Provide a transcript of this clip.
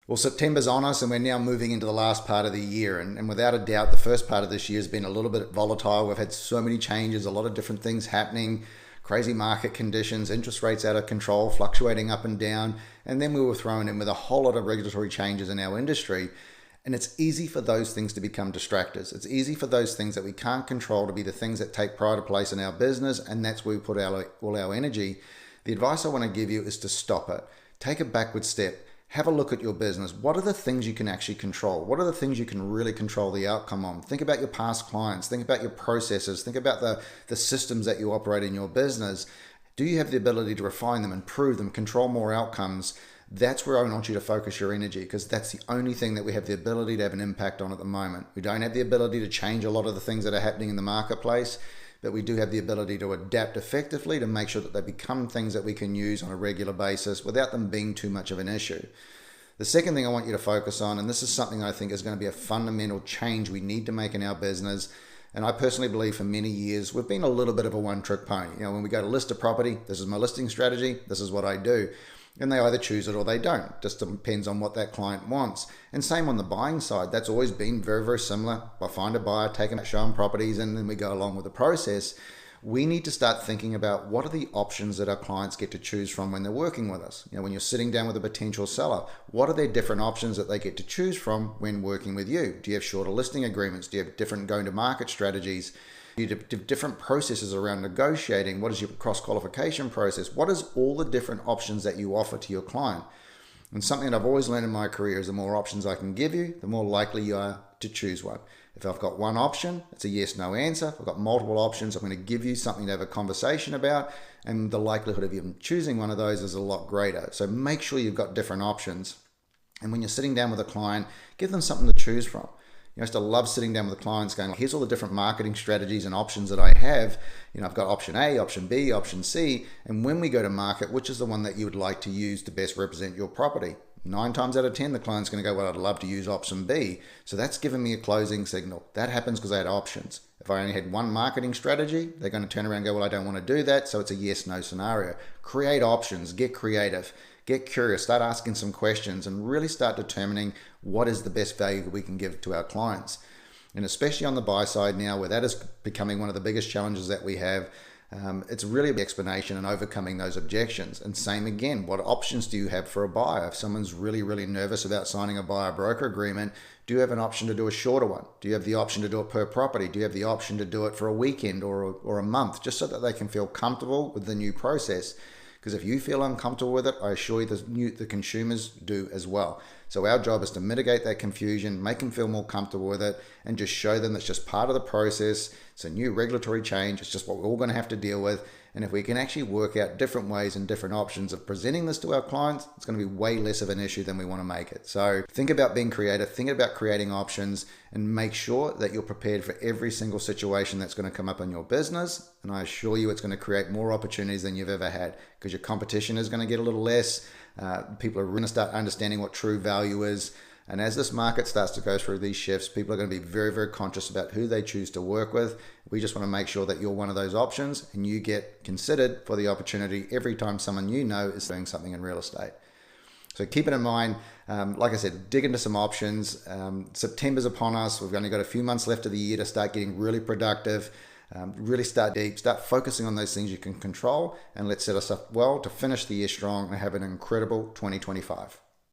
Well, September's on us and we're now moving into the last part of the year. And without a doubt, the first part of this year has been a little bit volatile. We've had so many changes, a lot of different things happening, crazy market conditions, interest rates out of control, fluctuating up and down. And then we were thrown in with a whole lot of regulatory changes in our industry. And it's easy for those things to become distractors. It's easy for those things that we can't control to be the things that take pride of place in our business. And that's where we put all our energy. The advice I want to give you is to stop it. Take a backward step. Have a look at your business. What are the things you can actually control? What are the things you can really control the outcome on? Think about your past clients. Think about your processes. Think about the systems that you operate in your business. Do you have the ability to refine them, improve them, control more outcomes? That's where I want you to focus your energy, because that's the only thing that we have the ability to have an impact on at the moment. We don't have the ability to change a lot of the things that are happening in the marketplace, but we do have the ability to adapt effectively to make sure that they become things that we can use on a regular basis without them being too much of an issue. The second thing I want you to focus on, and this is something I think is going to be a fundamental change we need to make in our business, and I personally believe for many years we've been a little bit of a one-trick pony. When we go to list a property, this is my listing strategy, this is what I do. And they either choose it or they don't. Just depends on what that client wants. And same on the buying side. That's always been very, very similar. I find a buyer, take them, show them properties, and then we go along with the process. We need to start thinking about what are the options that our clients get to choose from when they're working with us. When you're sitting down with a potential seller, what are their different options that they get to choose from when working with you? Do you have shorter listing agreements? Do you have different go-to-market strategies? You have different processes around negotiating. What is your cross-qualification process? What is all the different options that you offer to your client? And something that I've always learned in my career is the more options I can give you, the more likely you are to choose one. If I've got one option, it's a yes/no answer. If I've got multiple options, I'm going to give you something to have a conversation about, and the likelihood of you choosing one of those is a lot greater. So make sure you've got different options. And when you're sitting down with a client, give them something to choose from. I used to love sitting down with the clients going, here's all the different marketing strategies and options that I have. I've got option A, option B, option C. And when we go to market, which is the one that you would like to use to best represent your property? 9 times out of 10, the client's going to go, well, I'd love to use option B. So that's given me a closing signal. That happens because I had options. If I only had one marketing strategy, they're going to turn around and go, well, I don't want to do that. So it's a yes/no scenario. Create options, get creative. Get curious, start asking some questions, and really start determining what is the best value that we can give to our clients. And especially on the buy side now, where that is becoming one of the biggest challenges that we have, it's really the explanation and overcoming those objections. And same again, what options do you have for a buyer? If someone's really, really nervous about signing a buyer-broker agreement, do you have an option to do a shorter one? Do you have the option to do it per property? Do you have the option to do it for a weekend or a month, just so that they can feel comfortable with the new process? Because if you feel uncomfortable with it, I assure you the consumers do as well. So our job is to mitigate that confusion, make them feel more comfortable with it, and just show them it's just part of the process. It's a new regulatory change. It's just what we're all going to have to deal with. And if we can actually work out different ways and different options of presenting this to our clients, it's going to be way less of an issue than we want to make it. So think about being creative, think about creating options, and make sure that you're prepared for every single situation that's going to come up in your business. And I assure you it's going to create more opportunities than you've ever had, because your competition is going to get a little less. People are going to start understanding what true value is. And as this market starts to go through these shifts, people are going to be very, very conscious about who they choose to work with. We just want to make sure that you're one of those options and you get considered for the opportunity every time someone you know is doing something in real estate. So keep it in mind. Like I said, dig into some options. September's upon us. We've only got a few months left of the year to start getting really productive. Really start deep, start focusing on those things you can control, and let's set us up well to finish the year strong and have an incredible 2025.